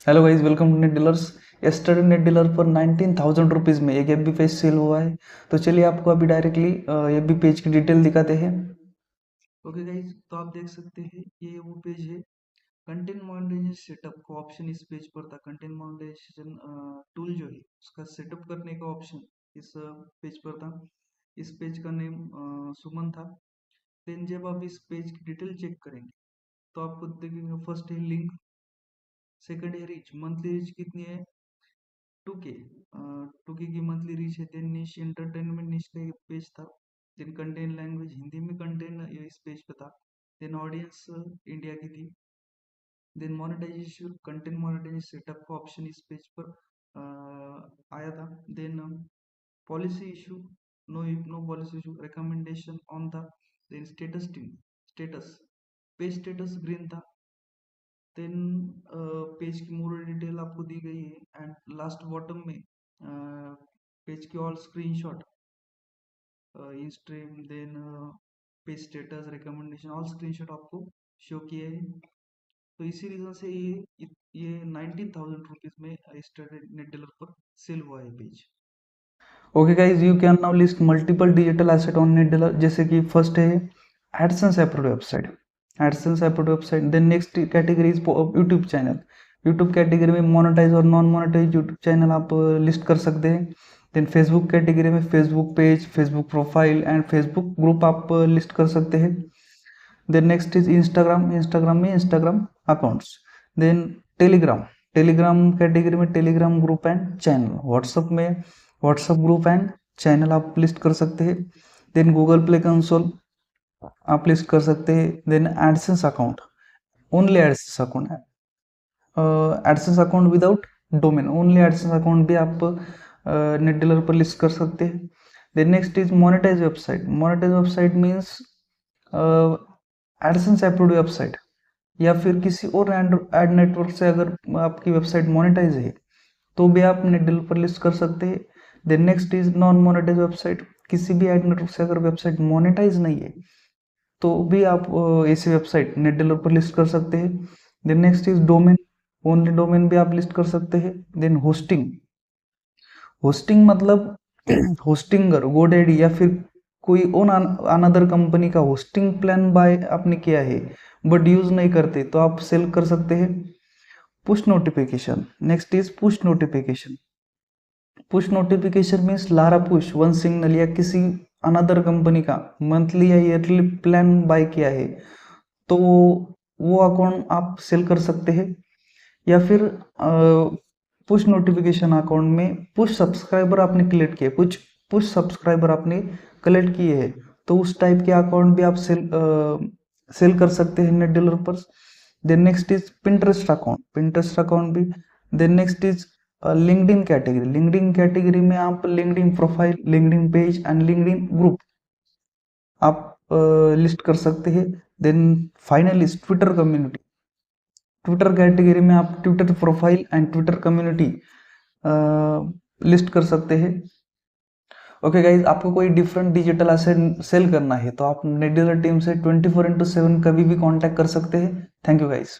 Hello guys, welcome to Net Dealers. Yesterday Net dealer पर 19,000 rupees में एक FB page cell हुआ है। तो चलिए आपको अभी डायरेक्टली एफबी पेज की डिटेल दिखाते हैं। ओके गाइस, तो आप देख सकते हैं ये वो पेज है। कंटेंट मोनेटाइजेशन सेटअप का ऑप्शन इस पेज पर था। कंटेंट मोनेटाइजेशन टूल जो है उसका सेटअप करने का ऑप्शन इस पेज पर था। इस पेज का नेम सुमन था। देन जब आप इस पेज की डिटेल चेक करेंगे तो आपको देखेंगे, फर्स्ट है लिंक, सेकंड है रीच। मंथली रीच कितनी है? 2K। 2K की मंथली रीच है। देन निश एंटरटेनमेंट निश का एक पेज था। देन कंटेंट लैंग्वेज हिंदी में कंटेंट इस पेज पे था। देन ऑडियंस इंडिया की थी। Then monetization, content monetization setup का ऑप्शन इस पेज पर आया था। Then policy issue, no policy issue, recommendation on था। Then status team, status, page status green था। देन पेज की मोर डिटेल आपको दी गई है एंड लास्ट बॉटम में पेज की all screenshot in stream, then page status, recommendation, all screenshot आपको शो किए हैं। तो इसी रीजन से ये 19,000 रुपीज में स्टार्टेड नेट डीलर पर सेल हुआ है page. Okay guys, you can now list multiple digital asset on Net Dealer, जैसे कि फर्स्ट है AdSense approved website. AdSense approved website. Then next category is YouTube channel. YouTube category में monetize और non monetize YouTube channel आप list कर सकते हैं। देन फेसबुक कैटेगरी में Facebook page, Facebook profile and Facebook group आप लिस्ट कर सकते हैं। Then next is Instagram. Instagram में Instagram accounts. Then Telegram. Telegram category में Telegram group and channel. WhatsApp में व्हाट्सअप ग्रुप एंड चैनल आप लिस्ट कर सकते हैं। देन गूगल प्ले कंसोल आप लिस्ट कर सकते हैं। Then AdSense account, only AdSense account, AdSense account without domain, only AdSense account भी आप नेट डीलर पर लिस्ट कर सकते हैं। Then next is monetize website. Monetize website means AdSense approved website या फिर किसी और एड नेटवर्क से अगर आपकी वेबसाइट मोनेटाइज है तो भी आप नेट डीलर पर लिस्ट कर सकते हैं। Then next is non monetize website. किसी भी एड नेटवर्क से अगर वेबसाइट मोनेटाइज नहीं है तो भी आप ऐसी वेबसाइट नेट डीलर पर लिस्ट कर सकते हैं। Then next is domain. Only domain भी आप लिस्ट कर सकते हैं। Then hosting. होस्टिंग मतलब होस्टिंगर, गोडैडी या फिर कोई ओन अनदर कंपनी का होस्टिंग प्लान बाय आपने किया है बट यूज नहीं करते तो आप सेल कर सकते हैं। Push notification. Next is push notification. Push notification means Lara push one signal या किसी अनदर कंपनी का मंथली या ईयरली प्लान बाय किया है तो वो अकाउंट आप सेल कर सकते हैं। या फिर पुश नोटिफिकेशन अकाउंट में पुश सब्सक्राइबर आपने कलेक्ट किए, कुछ पुश सब्सक्राइबर आपने कलेक्ट किए हैं तो उस टाइप के अकाउंट भी आप सेल कर सकते हैं नेट डीलर पर। Then next is Pinterest account, Pinterest account भी। Then next is LinkedIn category. LinkedIn category में आप LinkedIn profile, LinkedIn page and LinkedIn group आप लिस्ट कर सकते हैं। Then final is Twitter community. Twitter category में आप Twitter profile and Twitter community list कर सकते हैं। ओके गाइज, आपको कोई डिफरेंट डिजिटल एसेट सेल करना है तो आप नेट डीलर टीम से 24/7 कभी भी कांटेक्ट कर सकते हैं। Thank you guys.